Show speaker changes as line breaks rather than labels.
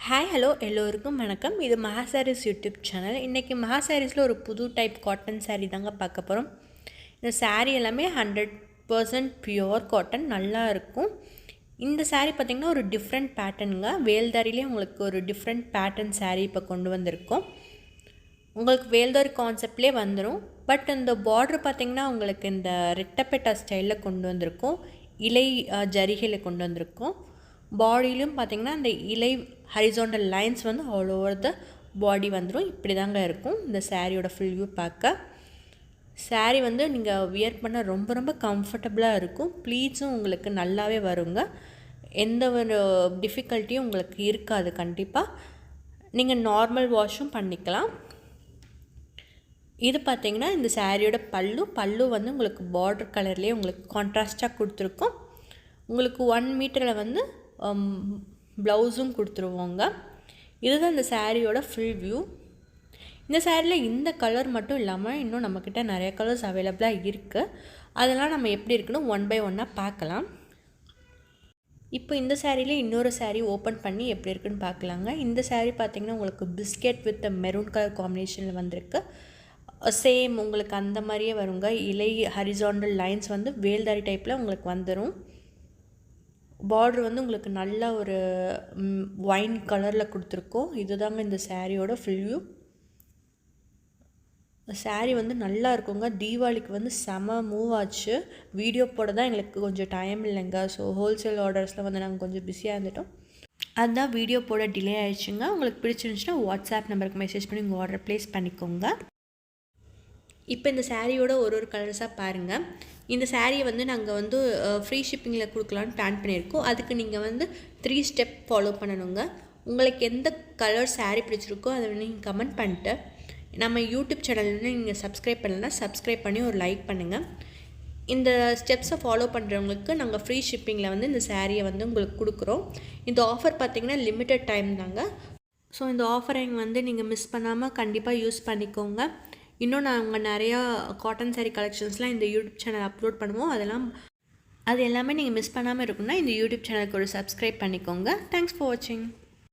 Hi hello எல்லோருக்கும் வணக்கம். இது மகா சாரீஸ் யூடியூப் சேனல். இன்றைக்கி மகா சாரீஸில் ஒரு புது டைப் காட்டன் சாரீ தாங்க பார்க்க போகிறோம். இந்த சாரீ எல்லாமே 100% பியூர் காட்டன் நல்லா இருக்கும். இந்த சாரீ பார்த்திங்கன்னா ஒரு டிஃப்ரெண்ட் பேட்டர்னுங்க. வேல்தாரிலே உங்களுக்கு ஒரு டிஃப்ரெண்ட் பேட்டர்ன் சாரீ இப்போ கொண்டு வந்திருக்கோம். உங்களுக்கு வேல்தாரி கான்செப்ட்லேயே வந்துடும். பட் இந்த பார்டர் பார்த்திங்கன்னா உங்களுக்கு இந்த ரெட்டப்பெட்டா ஸ்டைலில் கொண்டு வந்திருக்கோம். இலை ஜரிகையில் கொண்டு வந்திருக்கோம். பாடியிலும் பார்த்திங்கன்னா இந்த இலை ஹரிசாண்டல் லைன்ஸ் வந்து ஆல் ஓவர் த பாடி வந்துடும். இப்படி தாங்க இருக்கும் இந்த சாரியோட ஃபுல் வியூ பார்க்க. சாரீ வந்து நீங்கள் வியர் பண்ண ரொம்ப ரொம்ப கம்ஃபர்டபுளாக இருக்கும். ப்ளீட்ஸும் உங்களுக்கு நல்லாவே வருங்க. எந்த ஒரு டிஃபிகல்ட்டியும் உங்களுக்கு இருக்காது. கண்டிப்பாக நீங்கள் நார்மல் வாஷும் பண்ணிக்கலாம். இது பார்த்திங்கன்னா இந்த சாரியோட பல்லு வந்து உங்களுக்கு பார்டர் கலர்லேயே உங்களுக்கு கான்ட்ராஸ்ட்டாக கொடுத்துருக்கோம். உங்களுக்கு 1 மீட்டரில் வந்து ப்ளவுஸும் கொடுத்துருவோங்க. இதுதான் இந்த சாரியோட ஃபுல் வியூ. இந்த சாரியில் இந்த கலர் மட்டும் இல்லாமல் இன்னும் நம்மக்கிட்ட நிறைய கலர்ஸ் அவைலபிளாக இருக்குது. அதெல்லாம் நம்ம எப்படி இருக்குன்னு 1 by 1 பார்க்கலாம். இப்போ இந்த சாரியிலே இன்னொரு சாரீ ஓப்பன் பண்ணி எப்படி இருக்குன்னு பார்க்கலாங்க. இந்த சாரீ பார்த்திங்கன்னா உங்களுக்கு பிஸ்கெட் வித் மெரூன் கலர் காம்பினேஷனில் வந்திருக்கு. சேம் உங்களுக்கு அந்த மாதிரியே வருங்க. இலை ஹரிசாண்டல் லைன்ஸ் வந்து வேல்தாரி டைப்பில் உங்களுக்கு வந்துடும். பார்டர் வந்து உங்களுக்கு நல்ல ஒரு ஒயின் கலரில் கொடுத்துருக்கோம். இதுதாங்க இந்த சாரியோட ஃபுல் வியூ. சாரீ வந்து நல்லா இருக்குங்க. தீபாவளிக்கு வந்து செம மூவ் ஆச்சு. வீடியோ போட தான் எங்களுக்கு கொஞ்சம் டைம் இல்லைங்க. ஸோ ஹோல்சேல் ஆர்டர்ஸில் வந்து நாங்கள் கொஞ்சம் பிஸியாக இருந்துட்டோம். அதுதான் வீடியோ போட டிலே ஆயிடுச்சுங்க. உங்களுக்கு பிடிச்சிருந்துச்சுன்னா வாட்ஸ்அப் நம்பருக்கு மெசேஜ் பண்ணி உங்கள் ஆர்டர் ப்ளேஸ் பண்ணிக்கோங்க. இப்போ இந்த சாரியோட ஒரு கலர்ஸாக பாருங்கள். இந்த சாரியை வந்து நாங்கள் வந்து ஃப்ரீ ஷிப்பிங்கில் கொடுக்கலான்னு பிளான் பண்ணியிருக்கோம். அதுக்கு நீங்கள் வந்து 3 ஸ்டெப் ஃபாலோ பண்ணணுங்க. உங்களுக்கு எந்த கலர் சாரீ பிடிச்சிருக்கோ அதை நீங்கள் கமெண்ட் பண்ணிட்டு நம்ம யூடியூப் சேனலில் நீங்கள் சப்ஸ்கிரைப் பண்ணலைன்னா சப்ஸ்கிரைப் பண்ணி ஒரு லைக் பண்ணுங்கள். இந்த ஸ்டெப்ஸை ஃபாலோ பண்ணுறவங்களுக்கு நாங்கள் ஃப்ரீ ஷிப்பிங்கில் வந்து இந்த சாரியை வந்து உங்களுக்கு கொடுக்குறோம். இந்த ஆஃபர் பார்த்திங்கன்னா லிமிட்டட் டைம் தாங்க. ஸோ இந்த ஆஃபரை வந்து நீங்கள் மிஸ் பண்ணாமல் கண்டிப்பாக யூஸ் பண்ணிக்கோங்க. இன்னும் நாங்கள் நிறையா காட்டன் சாரீ கலெக்ஷன்ஸ்லாம் இந்த யூடியூப் சேனல் அப்லோட் பண்ணுவோம். அது எல்லாமே நீங்கள் மிஸ் பண்ணாமல் இருக்குன்னா இந்த யூடியூப் சேனலுக்கு ஒரு சப்ஸ்கிரைப் பண்ணிக்கோங்க. தேங்க்ஸ் ஃபார் வாட்சிங்.